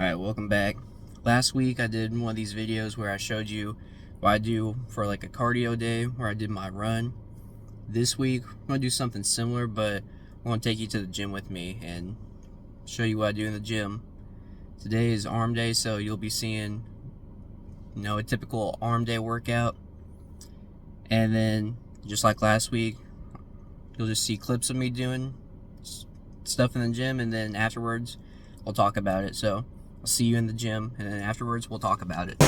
Alright, welcome back. Last week I did one of these videos where I showed you what I do for like a cardio day where I did my run. This week I'm going to do something similar, but I'm going to take you to the gym with me and show you what I do in the gym. Today is arm day, so you'll be seeing, a typical arm day workout. And then, just like last week, you'll just see clips of me doing stuff in the gym, and then afterwards I'll talk about it. So I'll see you in the gym, and then afterwards we'll talk about it.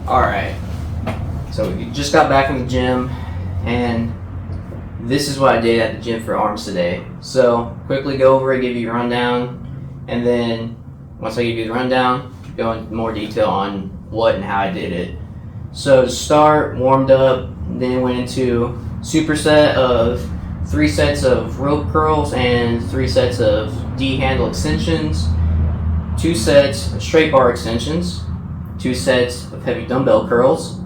Alright, so we just got back from the gym, and this is what I did at the gym for arms today. So, quickly go over it, give you a rundown, and then once I give you the rundown, go into more detail on what and how I did it. So to start, warmed up, then went into superset of 3 sets of rope curls and 3 sets of D handle extensions, 2 sets of straight bar extensions, 2 sets of heavy dumbbell curls,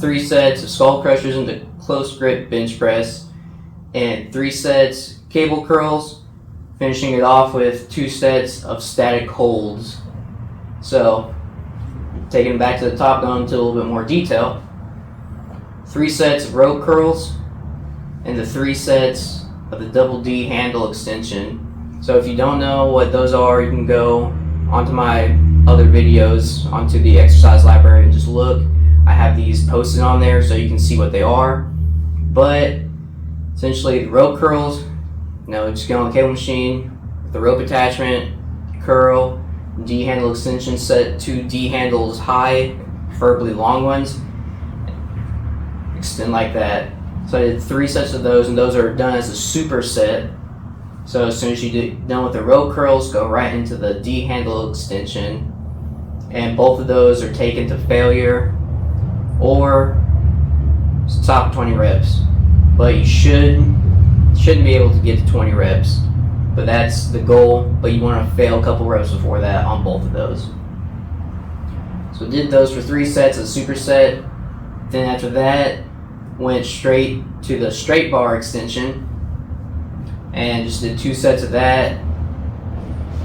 3 sets of skull crushers into close grip bench press, and 3 sets cable curls, finishing it off with 2 sets of static holds. So, taking it back to the top, going into a little bit more detail, 3 sets of rope curls, and the 3 sets of the double D handle extension. So if you don't know what those are, you can go onto my other videos, onto the exercise library, and just look. I have these posted on there so you can see what they are. But essentially, the rope curls, just get on the cable machine with the rope attachment, curl, D handle extension, set 2 D handles high, preferably long ones, extend like that. So I did 3 sets of those, and those are done as a superset. So as soon as you get done with the rope curls, go right into the D handle extension, and both of those are taken to failure or top 20 reps. But you shouldn't be able to get to 20 reps, but that's the goal. But you want to fail a couple reps before that on both of those. So did those for 3 sets of superset. Then after that, went straight to the straight bar extension and just did 2 sets of that.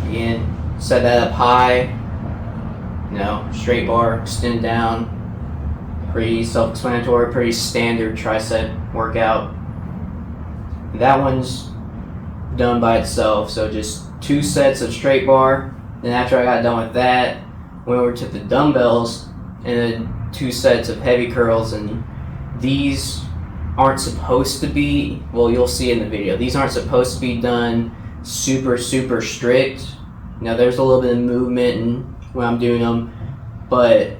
Again, set that up high, straight bar, extend down. Pretty self-explanatory, pretty standard tricep workout. That one's done by itself, so just 2 sets of straight bar. Then after I got done with that, went over to the dumbbells and then 2 sets of heavy curls. And these aren't supposed to be, well, you'll see in the video, these aren't supposed to be done super strict. There's a little bit of movement and when I'm doing them, but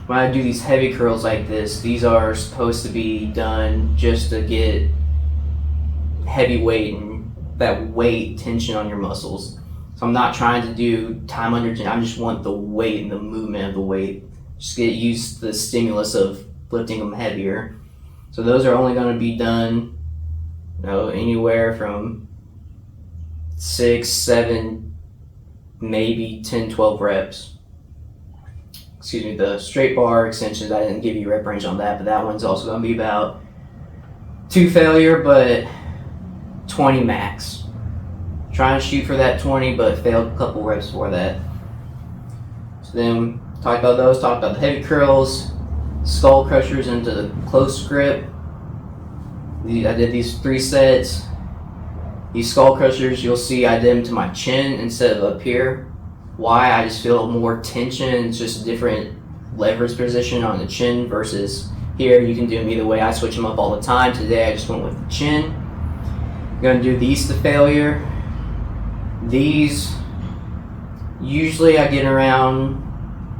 when I do these heavy curls like this, these are supposed to be done just to get heavy weight and that weight tension on your muscles. So I'm not trying to do time under 10, I just want the weight and the movement of the weight. Just get used to the stimulus of lifting them heavier. So those are only going to be done, anywhere from 6, 7, maybe 10, 12 reps. Excuse me, the straight bar extensions, I didn't give you rep range on that, but that one's also going to be about 2 failure, but 20 max. Trying to shoot for that 20, but failed a couple reps before that. So then, talked about those, talked about the heavy curls, skull crushers into the close grip. I did these 3 sets. These skull crushers, you'll see I did them to my chin instead of up here. Why? I just feel more tension. It's just a different leverage position on the chin versus here. You can do them either way. I switch them up all the time. Today I just went with the chin. I'm going to do these to failure. These, usually I get around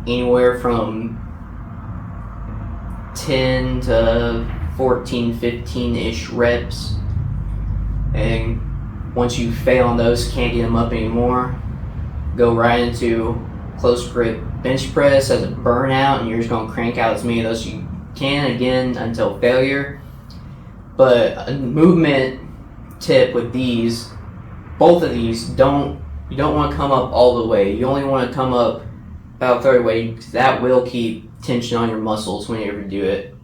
anywhere from 10 to 14, 15-ish reps. And once you fail on those, can't get them up anymore, go right into close grip bench press as a burnout, and you're just going to crank out as many of those as you can, again, until failure. But a movement tip with these, both of these, you don't want to come up all the way. You only want to come up about 30 way, because that will keep tension on your muscles whenever you do it.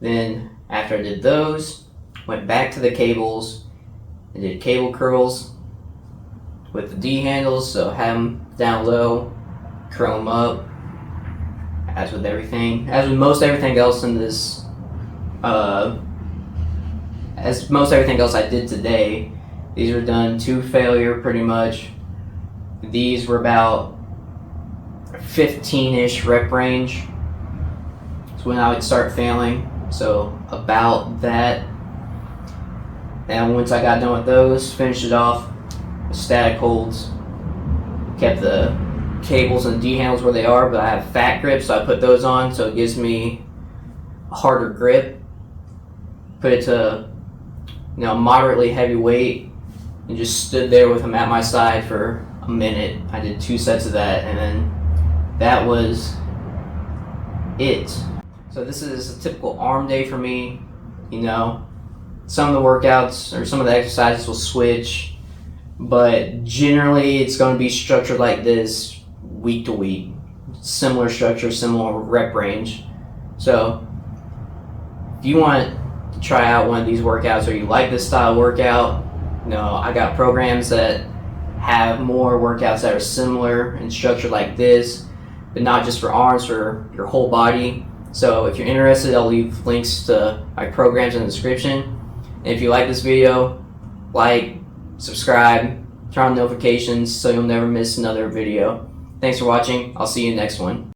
Then after I did those, went back to the cables and did cable curls with the D handles, so have them down low, curl them up, as with everything, as with most everything else in this, as most everything else I did today. These were done to failure pretty much. These were about 15-ish rep range. That's when I would start failing, so about that. And once I got done with those, finished it off with static holds. Kept the cables and D handles where they are, but I have fat grips, so I put those on so it gives me a harder grip. Put it to moderately heavy weight and just stood there with them at my side for a minute. I did 2 sets of that, and then that was it. So this is a typical arm day for me. Some of the workouts or some of the exercises will switch, but generally it's going to be structured like this week to week. Similar structure, similar rep range. So if you want to try out one of these workouts or you like this style workout, I got programs that have more workouts that are similar and structured like this, but not just for arms, for your whole body. So if you're interested, I'll leave links to my programs in the description. And if you like this video, like, subscribe, turn on notifications so you'll never miss another video. Thanks for watching. I'll see you next one.